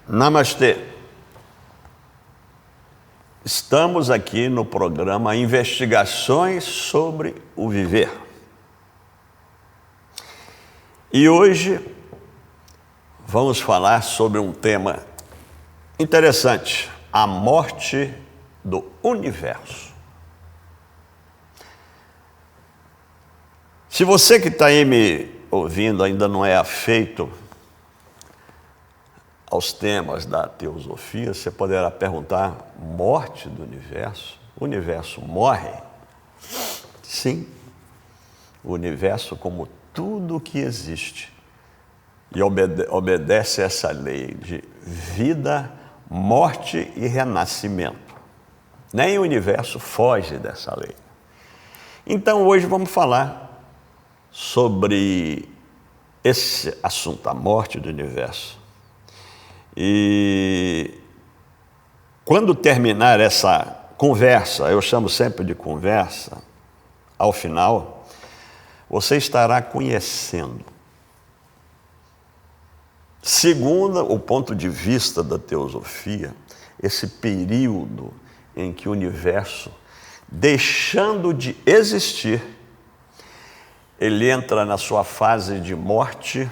Namastê. Estamos aqui no programa Investigações sobre o Viver. E hoje vamos falar sobre um tema interessante: a morte do universo. Se você que está aí me ouvindo ainda não é afeito aos temas da teosofia, você poderá perguntar: morte do universo? O universo morre? Sim. O universo, como tudo que existe, e obedece a essa lei de vida, morte e renascimento. Nem o universo foge dessa lei. Então hoje vamos falar sobre esse assunto, a morte do universo. E quando terminar essa conversa, eu chamo sempre de conversa, ao final, você estará conhecendo, segundo o ponto de vista da teosofia, esse período em que o universo, deixando de existir, ele entra na sua fase de morte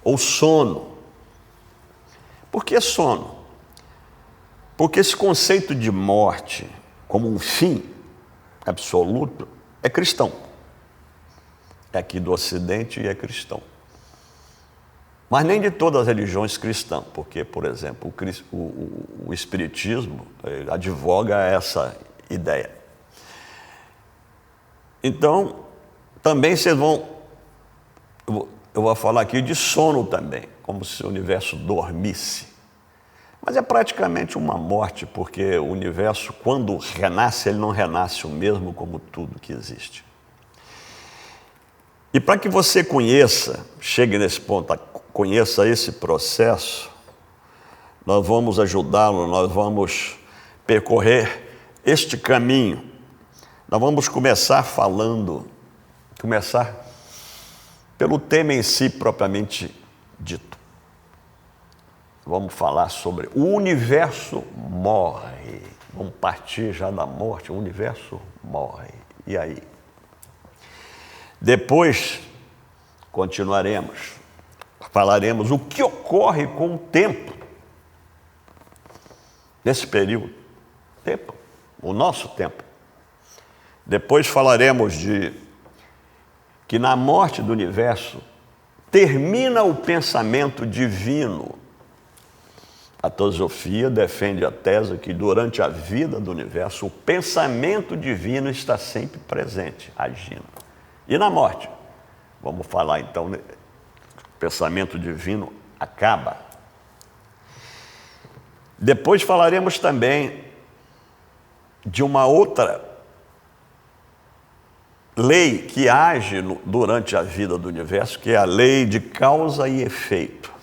ou sono. Por que sono? Porque esse conceito de morte como um fim absoluto é cristão. É aqui do Ocidente e é cristão. Mas nem de todas as religiões cristãs, porque, por exemplo, o Espiritismo advoga essa ideia. Então, também vocês vão... Eu vou falar aqui de sono também, como se o universo dormisse. Mas é praticamente uma morte, porque o universo, quando renasce, ele não renasce o mesmo como tudo que existe. E para que você conheça, chegue nesse ponto, conheça esse processo, nós vamos ajudá-lo, nós vamos percorrer este caminho. Nós vamos começar pelo tema em si propriamente dito. Vamos falar sobre o universo morre. Vamos partir já da morte, o universo morre. E aí? Depois, continuaremos, falaremos o que ocorre com o tempo, nesse período, tempo, o nosso tempo. Depois falaremos de que na morte do universo termina o pensamento divino. A teosofia defende a tese que durante a vida do universo o pensamento divino está sempre presente, agindo. E na morte? Vamos falar então, o pensamento divino acaba. Depois falaremos também de uma outra lei que age durante a vida do universo, que é a lei de causa e efeito.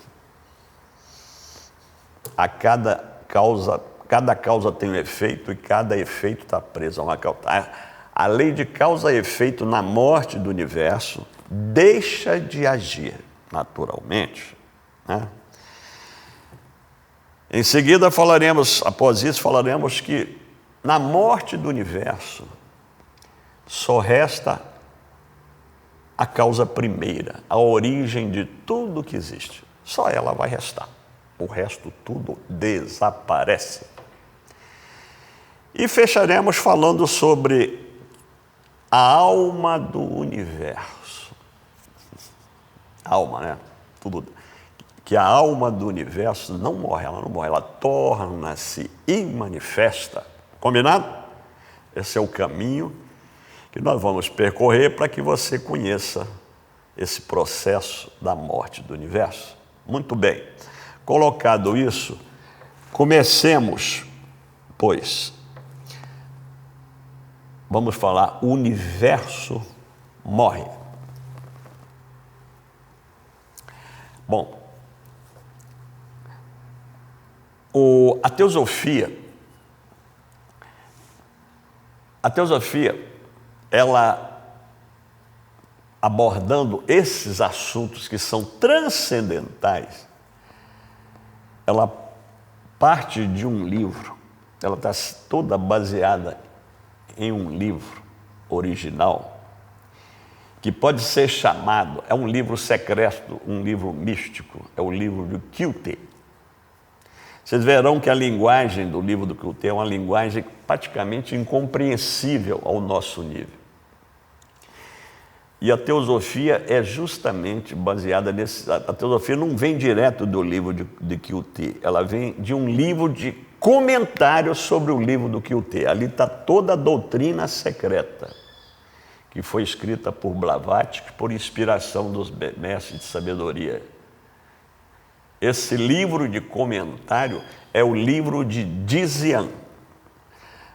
Cada causa tem um efeito e cada efeito está preso a uma causa. A lei de causa e efeito na morte do universo deixa de agir naturalmente, né? Em seguida após isso falaremos que na morte do universo só resta a causa primeira, a origem de tudo que existe. Só ela vai restar. O resto tudo desaparece. E fecharemos falando sobre a alma do universo. Alma, né? Tudo. Que a alma do universo não morre, ela torna-se e manifesta. Combinado? Esse é o caminho que nós vamos percorrer para que você conheça esse processo da morte do universo. Muito bem. Colocado isso, comecemos, pois. Vamos falar, o universo morre. Bom, a teosofia, ela abordando esses assuntos que são transcendentais, ela parte de um livro, ela está toda baseada em um livro original, que pode ser chamado, é um livro secreto, um livro místico, é o livro do Kyuté. Vocês verão que a linguagem do livro do Kyuté é uma linguagem praticamente incompreensível ao nosso nível. E a teosofia é justamente baseada nesse... A teosofia não vem direto do livro de Kyuté, ela vem de um livro de comentários sobre o livro do Kyuté. Ali está toda a doutrina secreta, que foi escrita por Blavatsky, por inspiração dos mestres de sabedoria. Esse livro de comentário é o livro de Dzyan,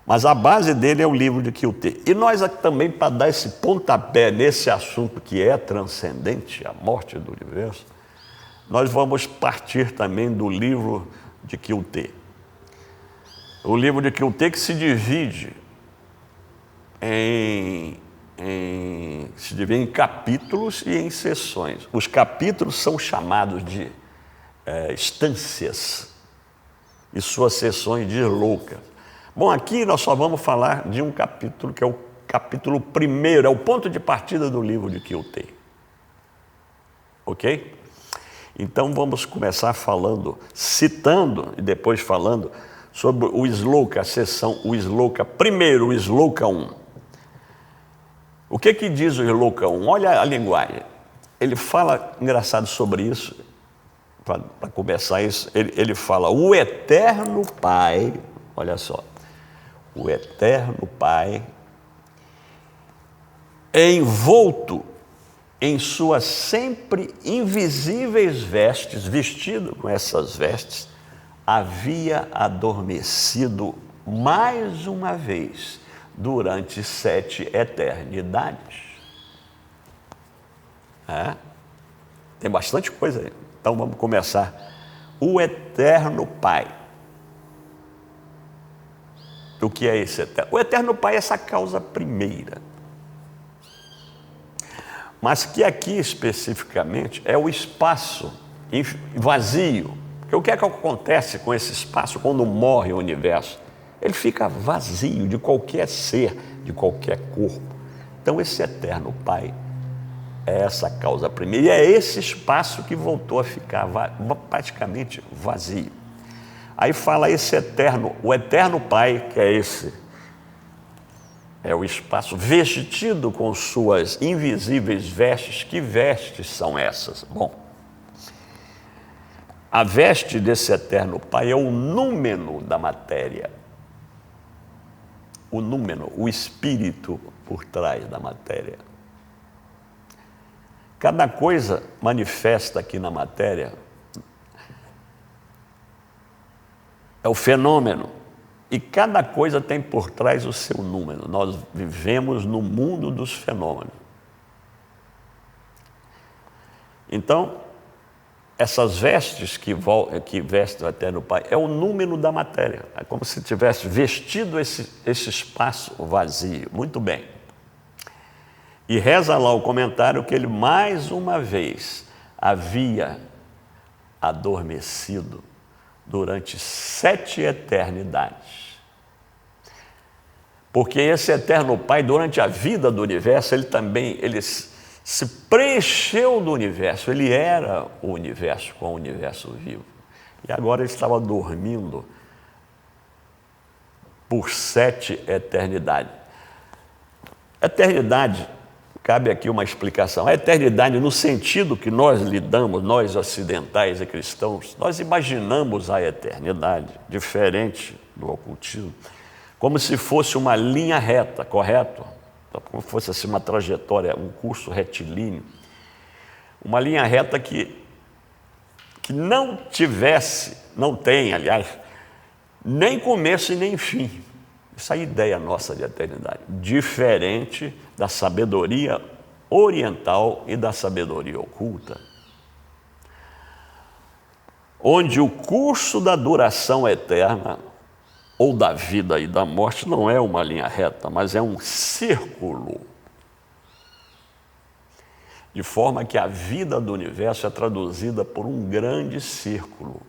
mas a base dele é o livro de Kyuté. E nós aqui também, para dar esse pontapé nesse assunto que é transcendente, a morte do universo, nós vamos partir também do livro de Kyuté. O livro de Kyuté que se divide em capítulos e em seções. Os capítulos são chamados de estâncias e suas seções de loucas. Bom, aqui nós só vamos falar de um capítulo, que é o capítulo 1º, é o ponto de partida do livro de Kyuté. Ok? Então vamos começar falando, citando e depois falando sobre o Sloka, a seção, o Sloka, primeiro o Sloka 1. O que diz o Sloka 1? Olha a linguagem. Ele fala, engraçado sobre isso, para começar isso, ele fala, o Eterno Pai, olha só, o Eterno Pai é envolto em suas sempre invisíveis vestes, vestido com essas vestes, havia adormecido mais uma vez durante 7 eternidades. Tem bastante coisa aí. Então vamos começar. O Eterno Pai. O que é esse Eterno? O Eterno Pai é essa causa primeira. Mas que aqui especificamente é o espaço vazio. Porque o que é que acontece com esse espaço quando morre o universo? Ele fica vazio de qualquer ser, de qualquer corpo. Então esse Eterno Pai é essa causa primeira. E é esse espaço que voltou a ficar praticamente vazio. Aí fala esse eterno, o Eterno Pai, que é esse, é o espaço vestido com suas invisíveis vestes. Que vestes são essas? Bom, a veste desse Eterno Pai é o númeno da matéria. O númeno, o espírito por trás da matéria. Cada coisa manifesta aqui na matéria é o fenômeno, e cada coisa tem por trás o seu número. Nós vivemos no mundo dos fenômenos. Então, essas vestes que vestem o Eterno Pai é o número da matéria. É como se tivesse vestido esse espaço vazio. Muito bem. E reza lá o comentário que ele mais uma vez havia adormecido durante 7 eternidades. Porque esse Eterno Pai, durante a vida do universo, ele se preencheu do universo, ele era o universo com o universo vivo. E agora ele estava dormindo por 7 eternidades. Eternidade, cabe aqui uma explicação. A eternidade, no sentido que nós lidamos, nós ocidentais e cristãos, nós imaginamos a eternidade, diferente do ocultismo, como se fosse uma linha reta, correto? Como se fosse assim uma trajetória, um curso retilíneo. Uma linha reta que não tem, aliás, nem começo e nem fim. Essa é a ideia nossa de eternidade, diferente da sabedoria oriental e da sabedoria oculta, onde o curso da duração eterna, ou da vida e da morte, não é uma linha reta, mas é um círculo, de forma que a vida do universo é traduzida por um grande círculo.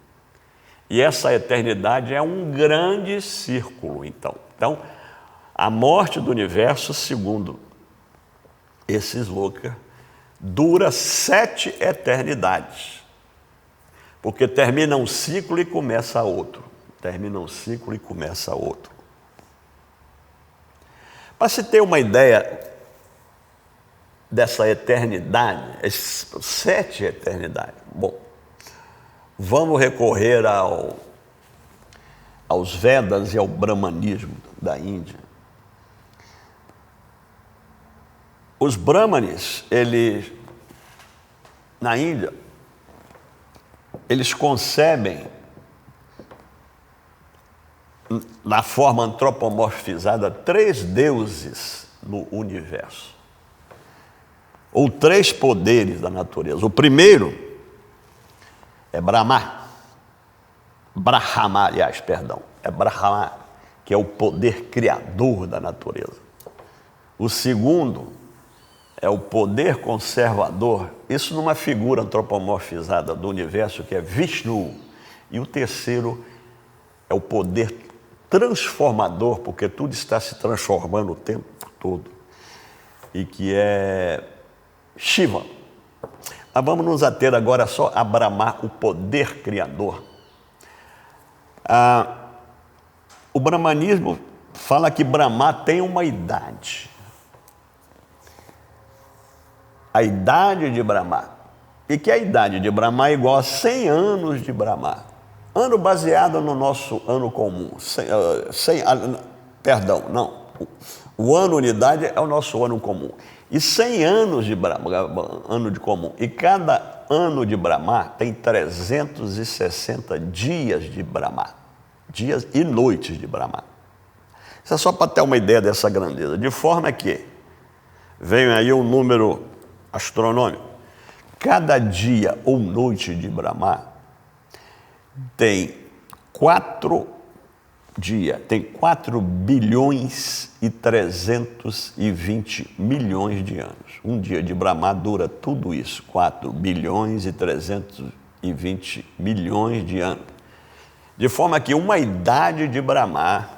E essa eternidade é um grande círculo, então. Então, a morte do universo, segundo esse Sloka, dura 7 eternidades. Porque termina um ciclo e começa outro. Termina um ciclo e começa outro. Para se ter uma ideia dessa eternidade, 7 eternidades. Bom, vamos recorrer aos Vedas e ao Brahmanismo da Índia. Os Brahmanes, na Índia, eles concebem, na forma antropomorfizada, 3 deuses no universo. Ou 3 poderes da natureza. O primeiro é Brahma. É Brahma, que é o poder criador da natureza. O segundo é o poder conservador, isso numa figura antropomorfizada do universo, que é Vishnu. E o terceiro é o poder transformador, porque tudo está se transformando o tempo todo, e que é Shiva. Mas vamos nos ater agora só a Brahma, o poder criador. O brahmanismo fala que Brahma tem uma idade. A idade de Brahma. E que a idade de Brahma é igual a 100 anos de Brahma. Ano baseado no nosso ano comum. O ano unidade é o nosso ano comum. E 100 anos de Brahma, ano de comum. E cada ano de Brahma tem 360 dias de Brahma. Dias e noites de Brahma. Isso é só para ter uma ideia dessa grandeza. De forma que vem aí um número astronômico. Cada dia ou noite de Brahma tem 4 bilhões e 320 milhões de anos. Um dia de Brahma dura tudo isso, 4 bilhões e 320 milhões de anos. De forma que uma idade de Brahma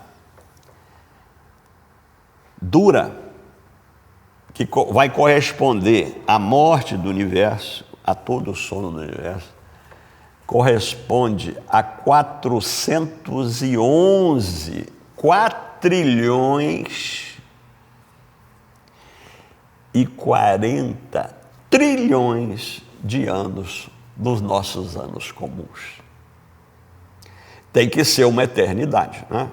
dura, que vai corresponder à morte do universo, a todo o sono do universo, corresponde a 411 quatrilhões e 40 trilhões de anos dos nossos anos comuns. Tem que ser uma eternidade, né?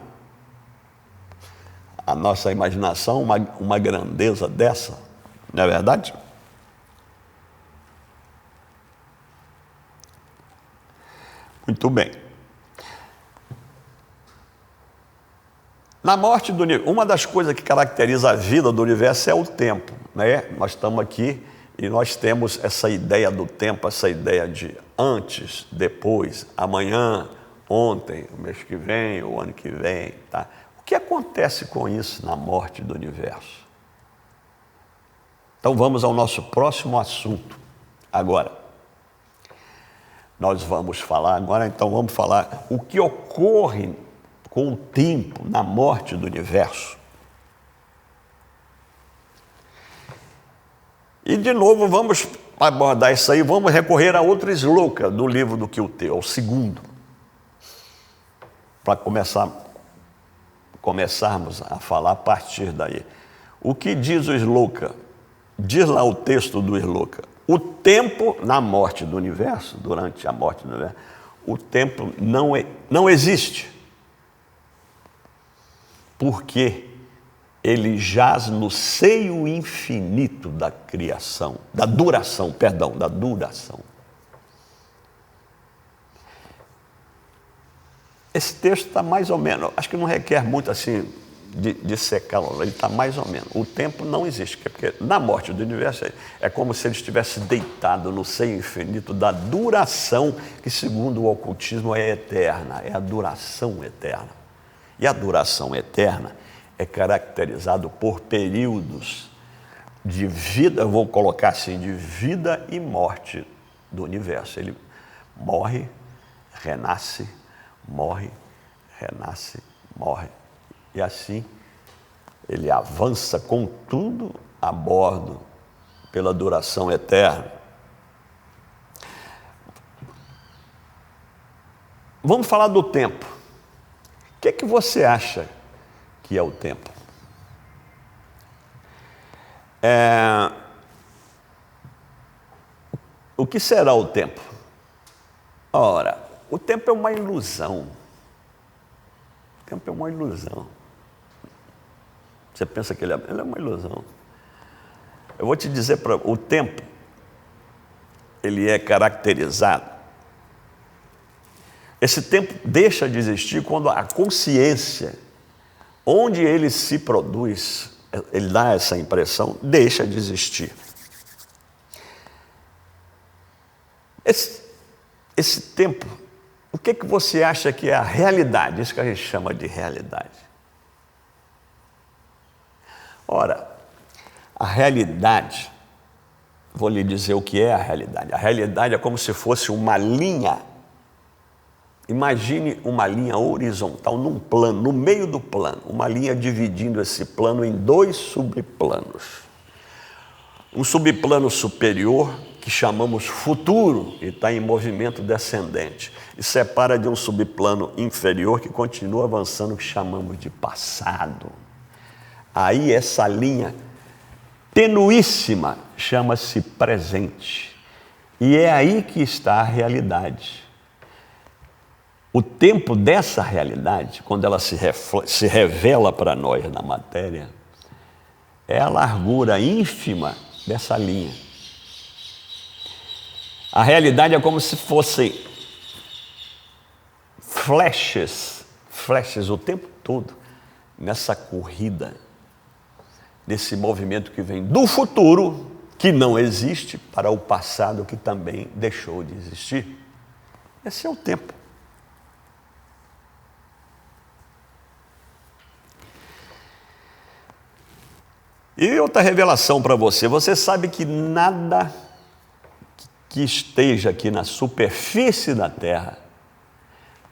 A nossa imaginação, uma grandeza dessa, não é verdade? Muito bem. Na morte do universo, uma das coisas que caracteriza a vida do universo é o tempo, né? Nós estamos aqui e nós temos essa ideia do tempo, essa ideia de antes, depois, amanhã, ontem, o mês que vem, o ano que vem, tá? O que acontece com isso na morte do universo? Então vamos ao nosso próximo assunto agora. Nós vamos falar agora, então vamos falar o que ocorre com o tempo na morte do universo. E de novo vamos abordar isso aí, vamos recorrer a outro sloka do livro do Kyotê, o segundo, para começarmos a falar a partir daí. O que diz o sloka? Diz lá o texto do sloka. O tempo na morte do universo, durante a morte do universo, o tempo não existe. Porque ele jaz no seio infinito da criação, da duração. Esse texto está mais ou menos, acho que não requer muito assim de secá-lo, ele está mais ou menos. O tempo não existe, porque na morte do universo é como se ele estivesse deitado no seio infinito da duração, que segundo o ocultismo é eterna, é a duração eterna. E a duração eterna é caracterizado por períodos de vida, eu vou colocar assim, de vida e morte do universo. Ele morre, renasce, morre, renasce, morre. E assim ele avança com tudo a bordo pela duração eterna. Vamos falar do tempo. O que é que você acha que é o tempo? O que será o tempo? Ora, o tempo é uma ilusão. O tempo é uma ilusão. Você pensa que ele é uma ilusão. Eu vou te dizer, o tempo, ele é caracterizado. Esse tempo deixa de existir quando a consciência, onde ele se produz, ele dá essa impressão, deixa de existir. Esse tempo, o que você acha que é a realidade? Isso que a gente chama de realidade. Ora, a realidade, vou lhe dizer o que é a realidade. A realidade é como se fosse uma linha. Imagine uma linha horizontal num plano, no meio do plano, uma linha dividindo esse plano em 2 subplanos. Um subplano superior, que chamamos futuro, e está em movimento descendente, e separa de um subplano inferior, que continua avançando, que chamamos de passado. Aí essa linha tenuíssima chama-se presente. E é aí que está a realidade. O tempo dessa realidade, quando ela se revela para nós na matéria, é a largura ínfima dessa linha. A realidade é como se fossem flashes o tempo todo, nessa corrida, nesse movimento que vem do futuro, que não existe, para o passado, que também deixou de existir. Esse é o tempo. E outra revelação para você, você sabe que nada que esteja aqui na superfície da Terra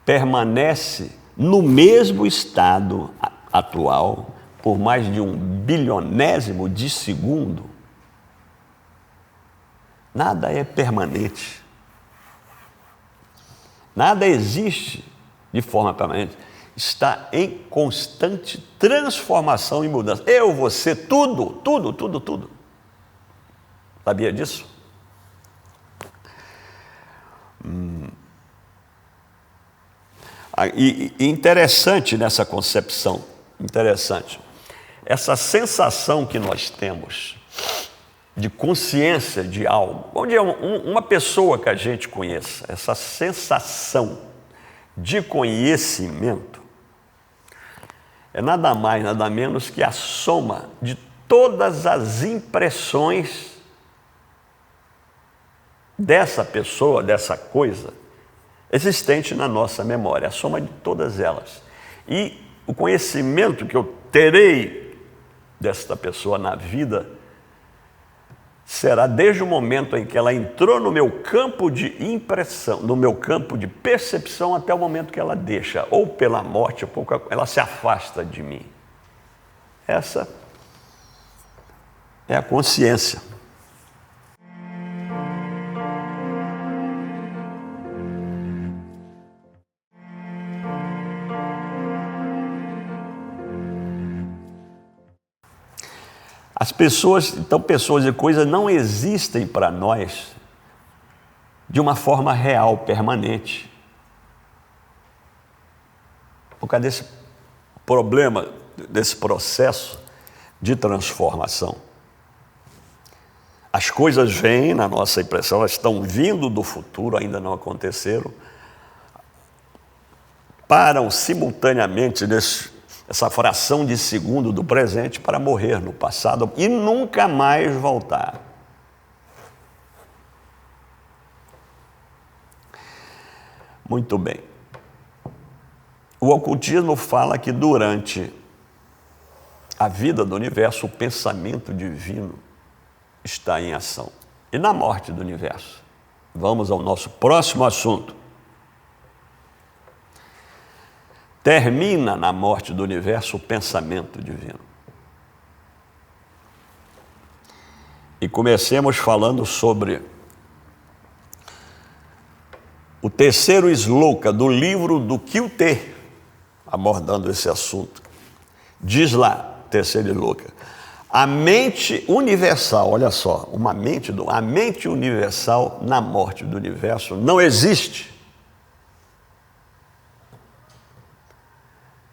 permanece no mesmo estado atual por mais de 1 bilionésimo de segundo. Nada é permanente. Nada existe de forma permanente. Está em constante transformação e mudança. Eu, você, tudo. Sabia disso? E interessante nessa concepção, essa sensação que nós temos de consciência de algo, onde é uma pessoa que a gente conheça, essa sensação de conhecimento, é nada mais, nada menos que a soma de todas as impressões dessa pessoa, dessa coisa, existente na nossa memória, a soma de todas elas. E o conhecimento que eu terei desta pessoa na vida será desde o momento em que ela entrou no meu campo de impressão, no meu campo de percepção, até o momento que ela deixa, ou pela morte, ou ela se afasta de mim. Essa é a consciência. As pessoas, então, pessoas e coisas não existem para nós de uma forma real, permanente. Por causa desse problema, desse processo de transformação. As coisas vêm, na nossa impressão, elas estão vindo do futuro, ainda não aconteceram, param simultaneamente essa fração de segundo do presente para morrer no passado e nunca mais voltar. Muito bem. O ocultismo fala que durante a vida do universo, o pensamento divino está em ação. E na morte do universo? Vamos ao nosso próximo assunto. termina na morte do universo o pensamento divino. E comecemos falando sobre o terceiro sloka do livro do Kyuté, abordando esse assunto. Diz lá, terceiro sloka, a mente universal, olha só, a mente universal na morte do universo não existe.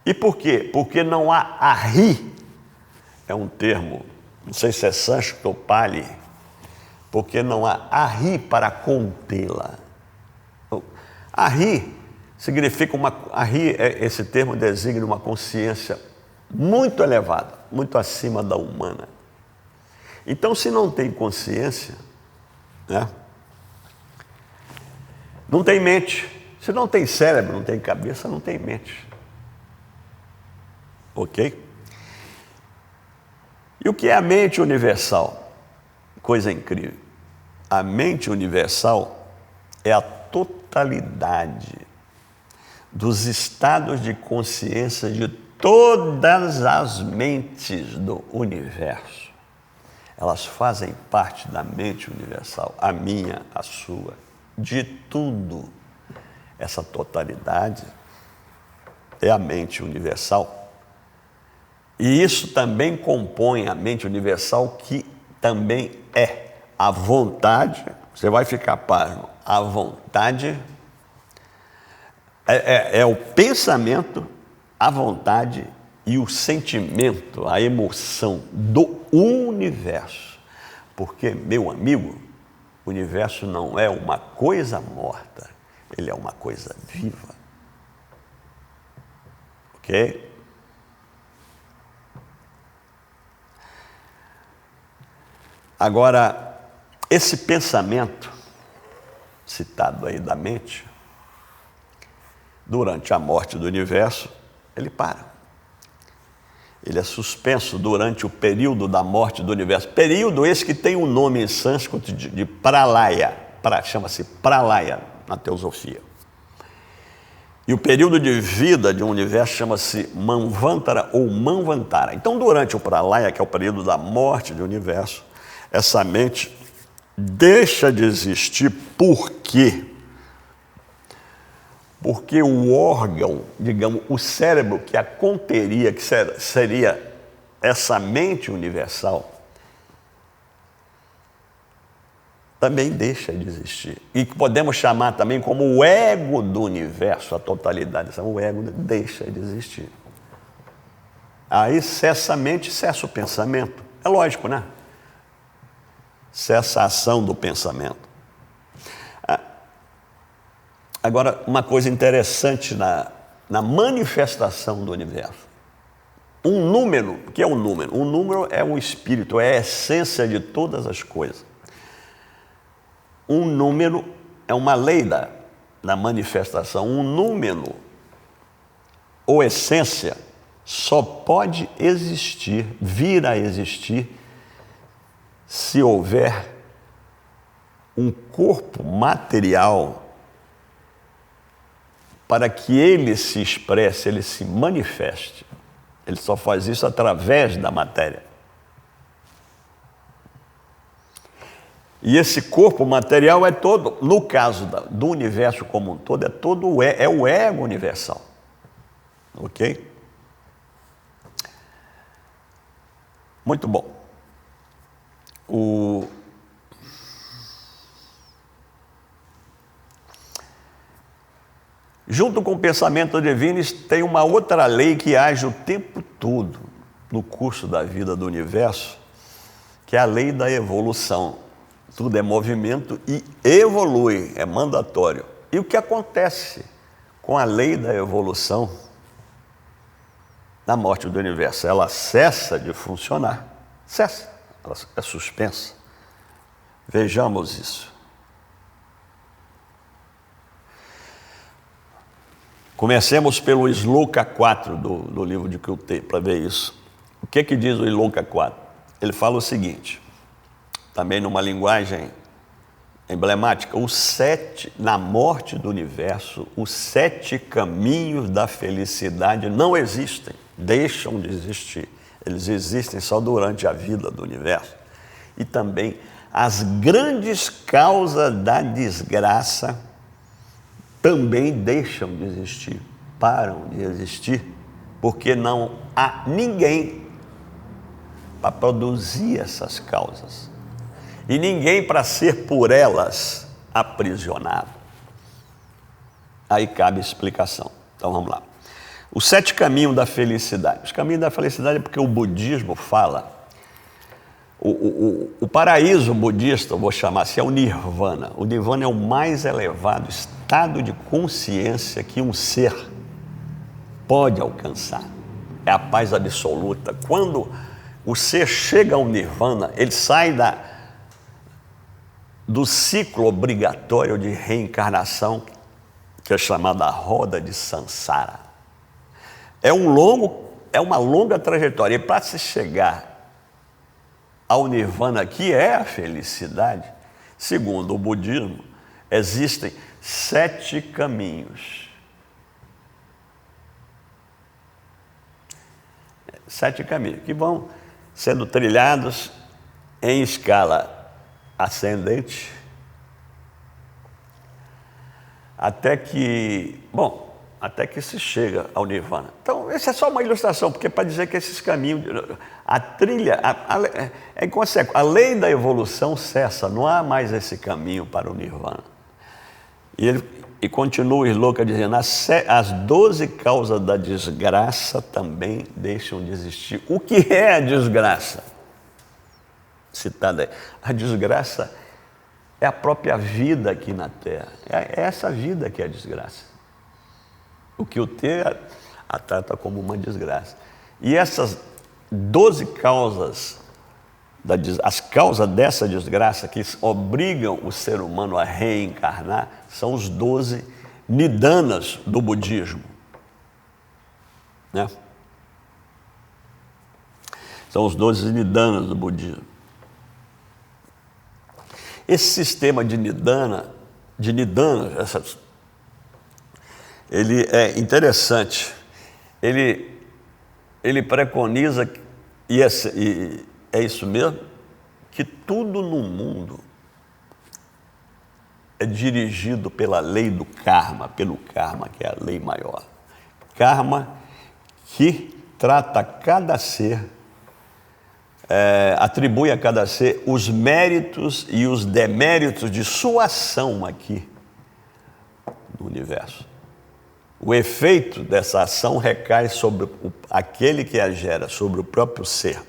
E por quê? Porque não há arri, é um termo, não sei se é sânscrito ou pali, porque não há arri para contê-la. Arri significa esse termo designa uma consciência muito elevada, muito acima da humana. Então, se não tem consciência, né, não tem mente. Se não tem cérebro, não tem cabeça, não tem mente. Ok? E o que é a mente universal? Coisa incrível. A mente universal é a totalidade dos estados de consciência de todas as mentes do universo. Elas fazem parte da mente universal, a minha, a sua, de tudo. Essa totalidade é a mente universal. E isso também compõe a mente universal, que também é a vontade, você vai ficar pasmo, a vontade é o pensamento, a vontade e o sentimento, a emoção do universo. Porque, meu amigo, o universo não é uma coisa morta, ele é uma coisa viva. Ok? Agora, esse pensamento citado aí da mente, durante a morte do universo, ele para. Ele é suspenso durante o período da morte do universo. Período esse que tem um nome em sânscrito de pralaya, chama-se pralaya na teosofia. E o período de vida de um universo chama-se manvantara ou manvantara. Então, durante o pralaya, que é o período da morte do universo, essa mente deixa de existir. Por quê? Porque o órgão, digamos, o cérebro que a conteria, que seria essa mente universal, também deixa de existir. E podemos chamar também como o ego do universo, a totalidade. O ego deixa de existir. Aí cessa a mente, cessa o pensamento. É lógico, né? Cessa a ação do pensamento. Agora, uma coisa interessante na manifestação do universo. Um número, o que é um número? Um número é um espírito, é a essência de todas as coisas. Um número é uma lei da manifestação. Um número ou essência só pode existir, vir a existir, se houver um corpo material para que ele se expresse, ele se manifeste. Ele só faz isso através da matéria. E esse corpo material é todo, no caso do universo como um todo, é o ego universal. Ok? Muito bom. Junto com o pensamento divino, tem uma outra lei que age o tempo todo no curso da vida do universo, que é a lei da evolução. Tudo é movimento e evolui, é mandatório. E o que acontece com a lei da evolução na morte do universo? Ela cessa de funcionar, cessa, ela é suspensa. Vejamos isso. Comecemos pelo Sloka 4 do livro de Kyuté, para ver isso. O que diz o Sloka 4? Ele fala o seguinte, também numa linguagem emblemática, na morte do universo, os 7 caminhos da felicidade não existem, deixam de existir. Eles existem só durante a vida do universo. E também as grandes causas da desgraça também deixam de existir, param de existir, porque não há ninguém para produzir essas causas. E ninguém para ser por elas aprisionado. Aí cabe explicação. Então vamos lá. Os 7 caminhos da felicidade. Os caminhos da felicidade é porque o budismo fala. O paraíso budista, eu vou chamar assim, é o nirvana. O nirvana é o mais elevado estado de consciência que um ser pode alcançar. É a paz absoluta. Quando o ser chega ao nirvana, ele sai do ciclo obrigatório de reencarnação, que é chamada roda de samsara. É uma longa trajetória. E para se chegar ao nirvana, que é a felicidade, segundo o budismo, existem 7 caminhos. 7 caminhos que vão sendo trilhados em escala ascendente, até que se chega ao nirvana. Então, essa é só uma ilustração, porque para dizer que esses caminhos, a trilha, é inconsequente. A lei da evolução cessa, não há mais esse caminho para o nirvana. E continua o Sloka dizendo, as 12 causas da desgraça também deixam de existir. O que é a desgraça? Citada aí. A desgraça é a própria vida aqui na Terra. É essa vida que é a desgraça. O que o ter a trata como uma desgraça. E essas 12 causas, as causas dessa desgraça que obrigam o ser humano a reencarnar, são os 12 nidanas do budismo. Né? São os 12 nidanas do budismo. Esse sistema de nidana, ele é interessante. Ele preconiza, e é isso mesmo, que tudo no mundo é dirigido pela lei do karma, pelo karma, que é a lei maior. Karma que trata cada ser, atribui a cada ser os méritos e os deméritos de sua ação aqui no universo. O efeito dessa ação recai sobre aquele que a gera, sobre o próprio ser.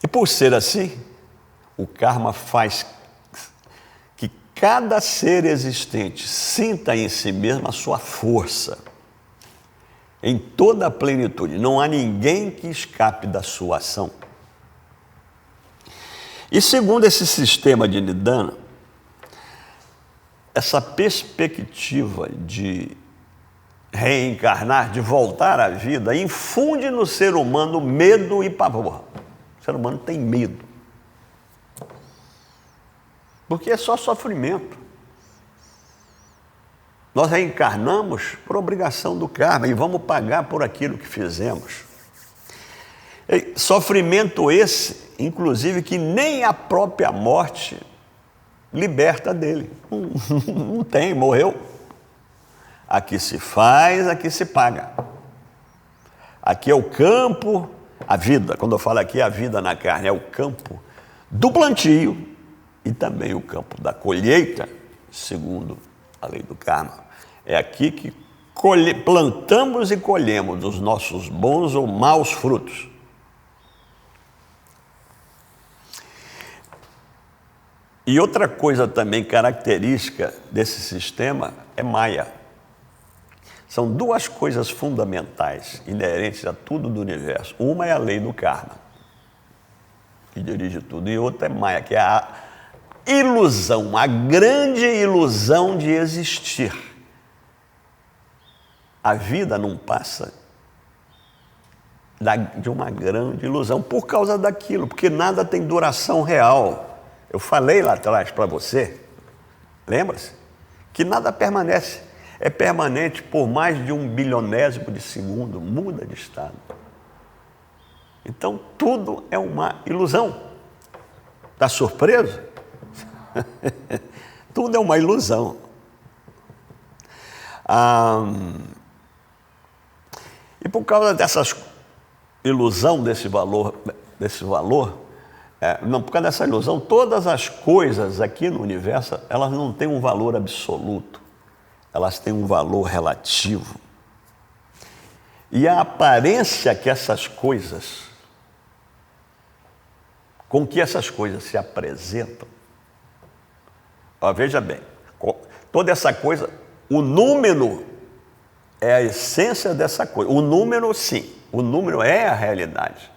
E por ser assim, o karma faz que cada ser existente sinta em si mesmo a sua força, em toda a plenitude. Não há ninguém que escape da sua ação. E segundo esse sistema de nidana, essa perspectiva de reencarnar, de voltar à vida, infunde no ser humano medo e pavor. O ser humano tem medo. Porque é só sofrimento. Nós reencarnamos por obrigação do karma e vamos pagar por aquilo que fizemos. E sofrimento esse, inclusive, que nem a própria morte liberta dele. Não tem, morreu. Aqui se faz, aqui se paga. Aqui é o campo, a vida. Quando eu falo aqui, a vida na carne é o campo do plantio e também o campo da colheita, segundo a lei do karma. É aqui que plantamos e colhemos os nossos bons ou maus frutos. E outra coisa também característica desse sistema é Maya. São 2 coisas fundamentais, inerentes a tudo do universo. Uma é a lei do karma, que dirige tudo, e outra é Maya, que é a ilusão, a grande ilusão de existir. A vida não passa de uma grande ilusão por causa daquilo, porque nada tem duração real. Eu falei lá atrás para você, lembra-se? Que nada permanece. É permanente por mais de 1 bilionésimo de segundo, muda de estado. Então, tudo é uma ilusão. Está surpreso? Tudo é uma ilusão. E por causa dessas ilusão desse valor, por causa dessa ilusão, todas as coisas aqui no universo, elas não têm um valor absoluto, elas têm um valor relativo. E a aparência que essas coisas, com que essas coisas se apresentam, veja bem, toda essa coisa, o número é a essência dessa coisa. O número, sim, o número é a realidade,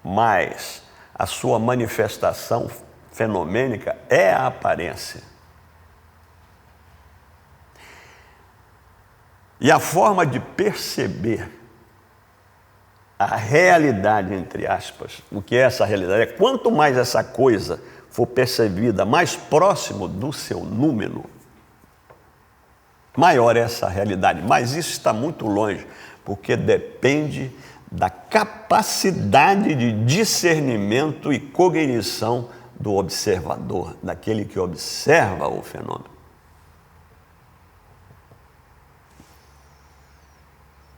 mas a sua manifestação fenomênica é a aparência. E a forma de perceber a realidade, entre aspas, o que é essa realidade, é quanto mais essa coisa for percebida mais próximo do seu número, maior é essa realidade. Mas isso está muito longe, porque depende da capacidade de discernimento e cognição do observador, daquele que observa o fenômeno.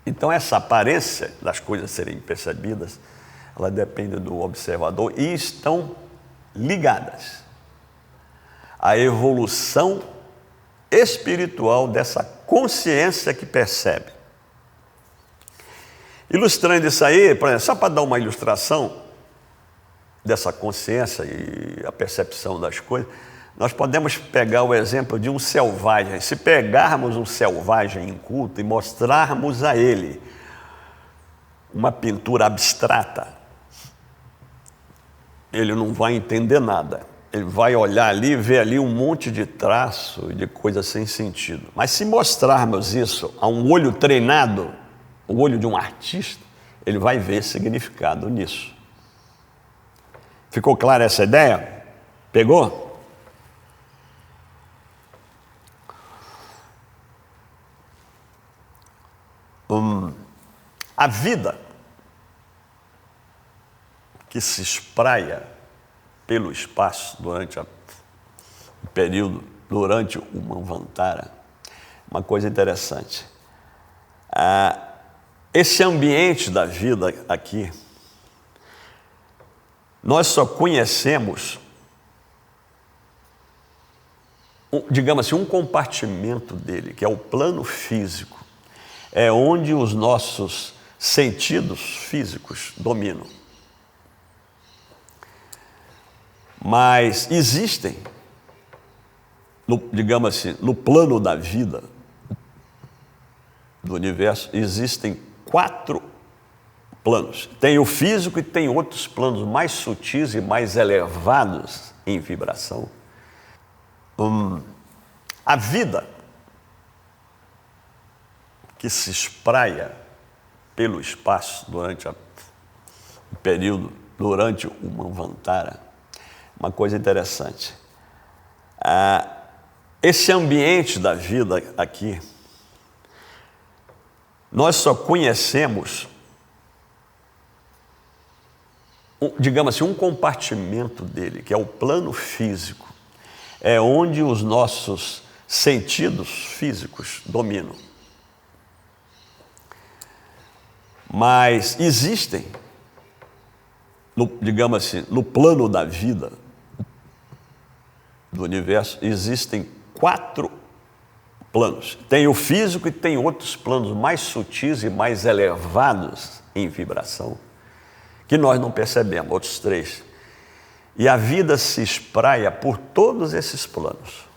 Então, essa aparência das coisas serem percebidas, ela depende do observador e estão ligadas à evolução espiritual dessa consciência que percebe. Ilustrando isso aí, por exemplo, só para dar uma ilustração dessa consciência e a percepção das coisas, nós podemos pegar o exemplo de um selvagem. Se pegarmos um selvagem inculto e mostrarmos a ele uma pintura abstrata, ele não vai entender nada. Ele vai olhar ali e ver ali um monte de traço e de coisa sem sentido. Mas se mostrarmos isso a um olho treinado, o olho de um artista, ele vai ver significado nisso. Ficou clara essa ideia? Pegou? A vida que se espraia pelo espaço durante o período, durante o Manvantara, uma coisa interessante. Esse ambiente da vida aqui, nós só conhecemos, digamos assim, um compartimento dele, que é o plano físico. É onde os nossos sentidos físicos dominam. Mas existem, digamos assim, no plano da vida, do universo, existem 4 planos. Tem o físico e tem outros planos mais sutis e mais elevados em vibração. A vida que se espraia pelo espaço durante o período, durante o Manvantara, uma coisa interessante. Esse ambiente da vida aqui, nós só conhecemos, digamos assim, um compartimento dele, que é o plano físico. É onde os nossos sentidos físicos dominam. Mas existem, digamos assim, no plano da vida, do universo, existem 4 planos. Tem o físico e tem outros planos mais sutis e mais elevados em vibração, que nós não percebemos, outros 3. E a vida se espraia por todos esses planos,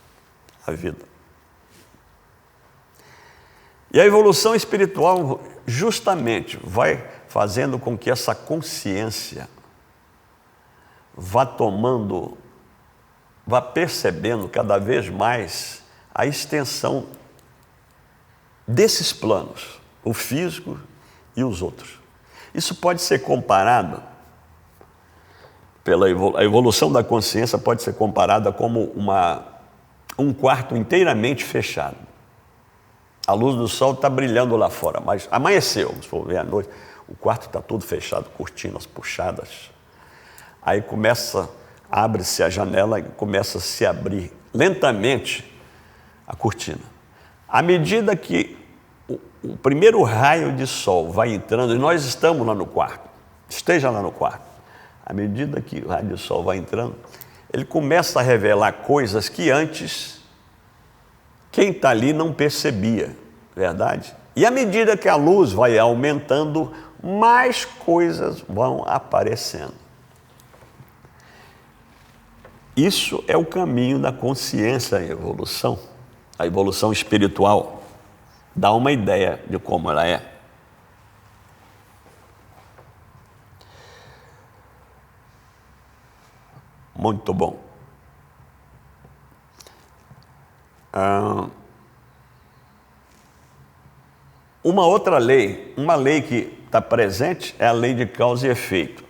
a vida. E a evolução espiritual justamente vai fazendo com que essa consciência vá percebendo cada vez mais a extensão desses planos, o físico e os outros. Isso pode ser comparado A evolução da consciência pode ser comparada como um quarto inteiramente fechado. A luz do sol está brilhando lá fora, mas amanheceu, se for ver à noite, o quarto está todo fechado, cortinas puxadas. Aí abre-se a janela e começa a se abrir lentamente a cortina. À medida que o primeiro raio de sol vai entrando, e nós estamos lá no quarto, esteja lá no quarto, à medida que o raio de sol vai entrando, ele começa a revelar coisas que antes quem está ali não percebia, verdade? E à medida que a luz vai aumentando, mais coisas vão aparecendo. Isso é o caminho da consciência a evolução espiritual. Dá uma ideia de como ela é. Muito bom. Uma outra lei, uma lei que está presente é a lei de causa e efeito.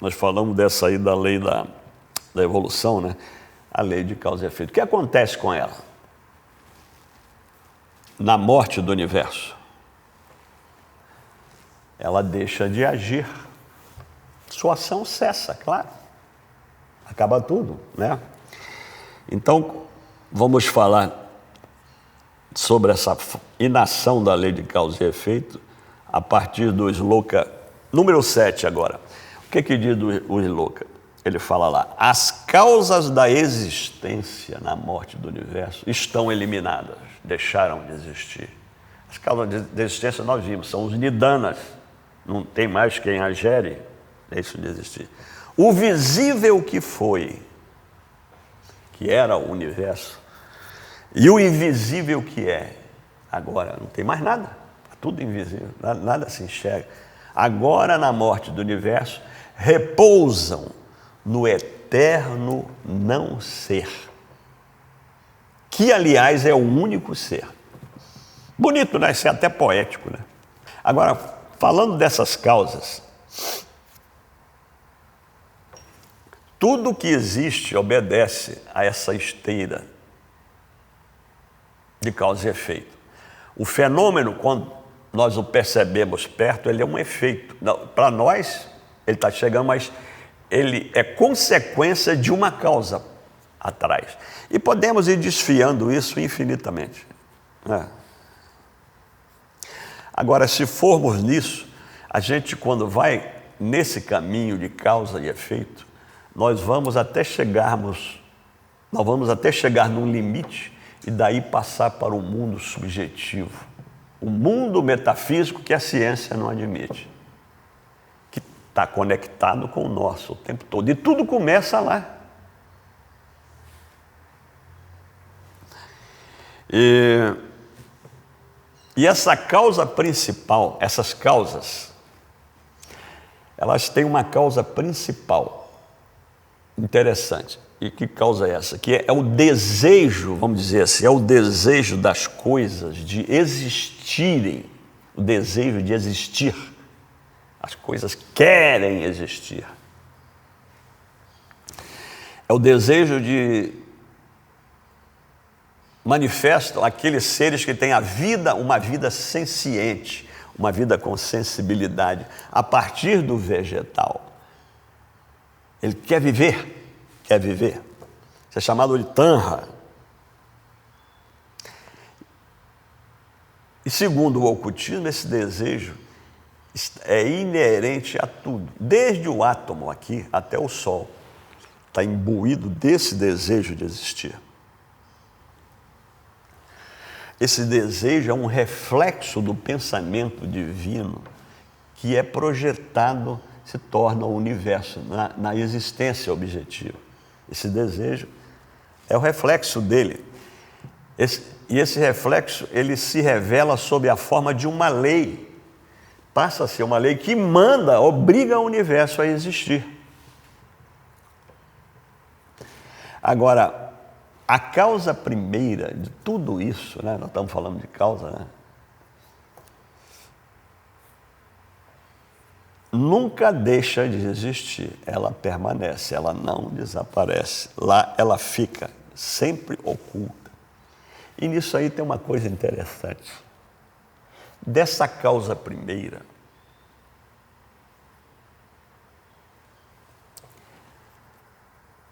Nós falamos dessa aí da lei da evolução, né? A lei de causa e efeito. O que acontece com ela? Na morte do universo, ela deixa de agir. Sua ação cessa, claro. Acaba tudo, né? Então, vamos falar sobre essa inação da lei de causa e efeito a partir do Sloka número 7 agora. O que diz o Sloka? Ele fala lá: as causas da existência na morte do universo estão eliminadas, deixaram de existir. As causas da existência nós vimos, são os nidanas, não tem mais quem a gere, deixam de existir. O visível que foi, que era o universo, e o invisível que é, agora não tem mais nada, é tudo invisível, nada se enxerga. Agora, na morte do universo, repousam no eterno não ser, que, aliás, é o único ser. Bonito, né? Isso é até poético, né? Agora, falando dessas causas, tudo que existe obedece a essa esteira de causa e efeito. O fenômeno, quando nós o percebemos perto, ele é um efeito. Para nós, ele está chegando, mas ele é consequência de uma causa atrás. E podemos ir desfiando isso infinitamente, né? Agora, se formos nisso, a gente, quando vai nesse caminho de causa e efeito, nós vamos até chegar num limite e daí passar para o mundo subjetivo, o mundo metafísico que a ciência não admite, que está conectado com o nosso o tempo todo. E tudo começa lá. E essa causa principal, essas causas, elas têm uma causa principal interessante. E que causa é essa? Que é o desejo, vamos dizer assim, é o desejo das coisas de existirem, o desejo de existir. As coisas querem existir. É o desejo de manifestam aqueles seres que têm uma vida senciente, uma vida com sensibilidade, a partir do vegetal. Ele quer viver. Isso é chamado de tanha. E segundo o ocultismo, esse desejo é inerente a tudo, desde o átomo aqui até o Sol. Está imbuído desse desejo de existir. Esse desejo é um reflexo do pensamento divino que é projetado, se torna o universo, na existência objetiva. Esse desejo é o reflexo dele. E esse reflexo, ele se revela sob a forma de uma lei. Passa a ser uma lei que obriga o universo a existir. Agora, a causa primeira de tudo isso, né? Nós estamos falando de causa, né? nunca deixa de existir, ela permanece, ela não desaparece. Lá ela fica sempre oculta. E nisso aí tem uma coisa interessante. Dessa causa primeira,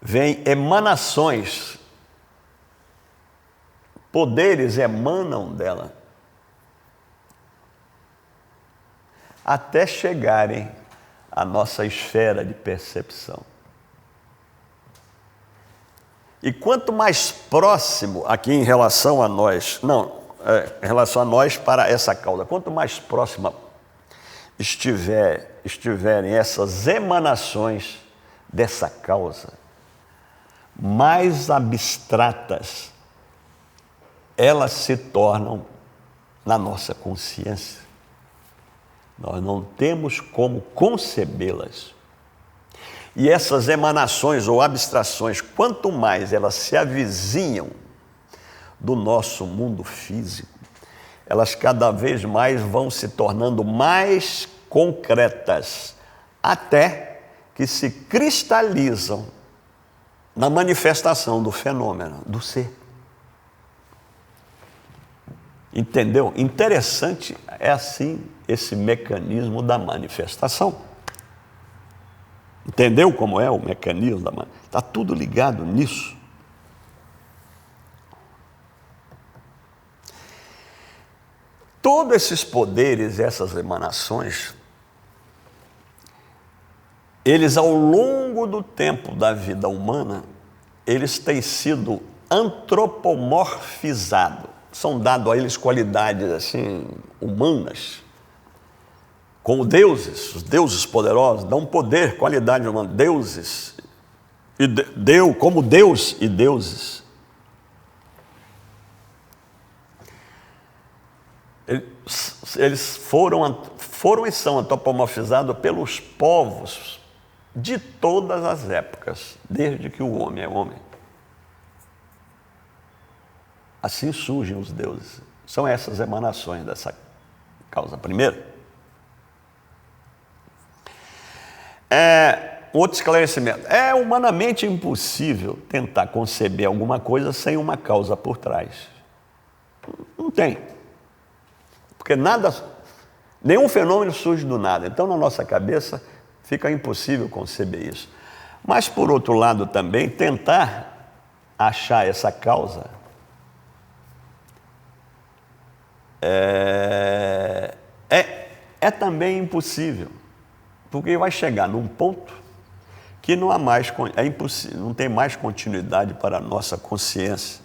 vem emanações, poderes emanam dela, até chegarem à nossa esfera de percepção. E quanto mais próximo, aqui em relação a nós, em relação a nós para essa causa, quanto mais próxima estiverem essas emanações dessa causa, mais abstratas elas se tornam na nossa consciência. Nós não temos como concebê-las. E essas emanações ou abstrações, quanto mais elas se avizinham do nosso mundo físico, elas cada vez mais vão se tornando mais concretas, até que se cristalizam na manifestação do fenômeno, do ser. Entendeu? Interessante é assim esse mecanismo da manifestação. Entendeu como é o mecanismo da manifestação? Está tudo ligado nisso. Todos esses poderes, essas emanações, eles ao longo do tempo da vida humana, eles têm sido antropomorfizados. São dados a eles qualidades assim humanas, como deuses, os deuses poderosos dão poder, qualidade humana, deuses, como Deus e deuses. Eles foram e são antropomorfizados pelos povos de todas as épocas, desde que o homem é homem. Assim surgem os deuses. São essas emanações dessa causa primeira. Outro esclarecimento. É humanamente impossível tentar conceber alguma coisa sem uma causa por trás. Não tem. Porque nenhum fenômeno surge do nada. Então, na nossa cabeça, fica impossível conceber isso. Mas, por outro lado, também, tentar achar essa causa é também impossível. Porque vai chegar num ponto que não há mais, é impossível, não tem mais continuidade para a nossa consciência.